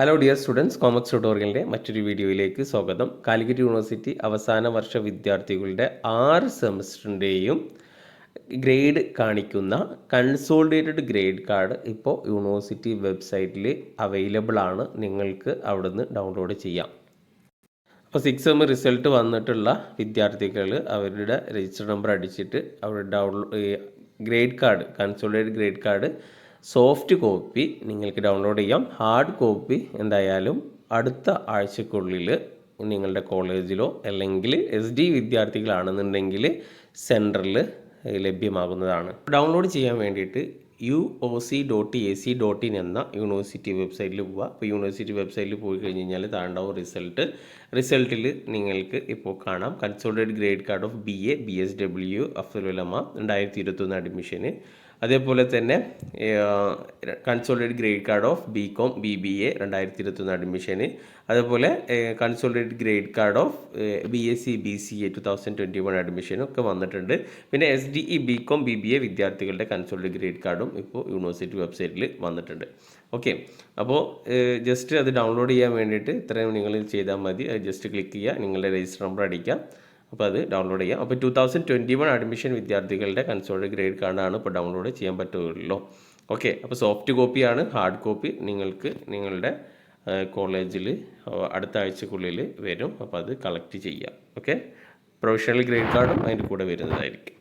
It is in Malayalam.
ഹലോ ഡിയർ സ്റ്റുഡൻസ്, കോമക്സ് ട്യൂട്ടോറിയലിൻ്റെ മറ്റൊരു വീഡിയോയിലേക്ക് സ്വാഗതം. കാലിക്കറ്റ് യൂണിവേഴ്സിറ്റി അവസാന വർഷ വിദ്യാർത്ഥികളുടെ 6 സെമസ്റ്ററിൻ്റെയും ഗ്രേഡ് കാണിക്കുന്ന കൺസോളിഡേറ്റഡ് ഗ്രേഡ് കാർഡ് ഇപ്പോൾ യൂണിവേഴ്സിറ്റി വെബ്സൈറ്റിൽ അവൈലബിൾ ആണ്. നിങ്ങൾക്ക് അവിടുന്ന് ഡൗൺലോഡ് ചെയ്യാം. അപ്പോൾ 6 സെം റിസൾട്ട് വന്നിട്ടുള്ള വിദ്യാർത്ഥികൾ അവരുടെ രജിസ്റ്റർ നമ്പർ അടിച്ചിട്ട് അവരുടെ grade card, consolidated grade card soft copy നിങ്ങൾക്ക് ഡൗൺലോഡ് ചെയ്യാം. ഹാർഡ് കോപ്പി എന്തായാലും അടുത്ത ആഴ്ചക്കുള്ളിൽ നിങ്ങളുടെ കോളേജിലോ അല്ലെങ്കിൽ SD വിദ്യാർത്ഥികളാണെന്നുണ്ടെങ്കിൽ സെൻറ്ററിൽ ലഭ്യമാകുന്നതാണ്. ഡൗൺലോഡ് ചെയ്യാൻ വേണ്ടിയിട്ട് uoc.ac.in എന്ന യൂണിവേഴ്സിറ്റി വെബ്സൈറ്റിൽ പോവുക. അപ്പോൾ യൂണിവേഴ്സിറ്റി വെബ്സൈറ്റിൽ പോയി കഴിഞ്ഞ് കഴിഞ്ഞാൽ താണ്ടാവും റിസൾട്ടിൽ നിങ്ങൾക്ക് ഇപ്പോൾ കാണാം consolidated grade card of BA BSW Afzal Ulama 2021 അഡ്മിഷന്, അതേപോലെ തന്നെ consolidated grade card of BCom BBA 2021 അഡ്മിഷന്, അതേപോലെ consolidated grade card of BSc BCA 2021 അഡ്മിഷനും ഒക്കെ വന്നിട്ടുണ്ട്. പിന്നെ SDE BCom BBA വിദ്യാർത്ഥികളുടെ കൺസോളിഡേറ്റഡ് ഗ്രേഡ് കാർഡും ഇപ്പോൾ യൂണിവേഴ്സിറ്റി വെബ്സൈറ്റിൽ വന്നിട്ടുണ്ട്. ഓക്കെ, അപ്പോൾ ജസ്റ്റ് അത് ഡൗൺലോഡ് ചെയ്യാൻ വേണ്ടിയിട്ട് ഇത്രയും നിങ്ങൾ ചെയ്താൽ മതി. അത് ജസ്റ്റ് ക്ലിക്ക് ചെയ്യുക, നിങ്ങളുടെ രജിസ്റ്റർ നമ്പർ അടിക്കാം, അപ്പോൾ അത് ഡൗൺലോഡ് ചെയ്യാം. അപ്പോൾ 2021 അഡ്മിഷൻ വിദ്യാർത്ഥികളുടെ കൺസോളിഡേറ്റഡ് ഗ്രേഡ് കാർഡാണ് ഇപ്പോൾ ഡൗൺലോഡ് ചെയ്യാൻ പറ്റുള്ളൂ. ഓക്കെ, അപ്പോൾ സോഫ്റ്റ് കോപ്പിയാണ്. ഹാർഡ് കോപ്പി നിങ്ങൾക്ക് നിങ്ങളുടെ കോളേജിൽ അടുത്ത ആഴ്ചക്കുള്ളിൽ വരും. അപ്പോൾ അത് കളക്ട് ചെയ്യാം. ഓക്കെ, പ്രൊഫഷണൽ ഗ്രേഡ് കാർഡും അതിൻ്റെ കൂടെ വരുന്നതായിരിക്കും.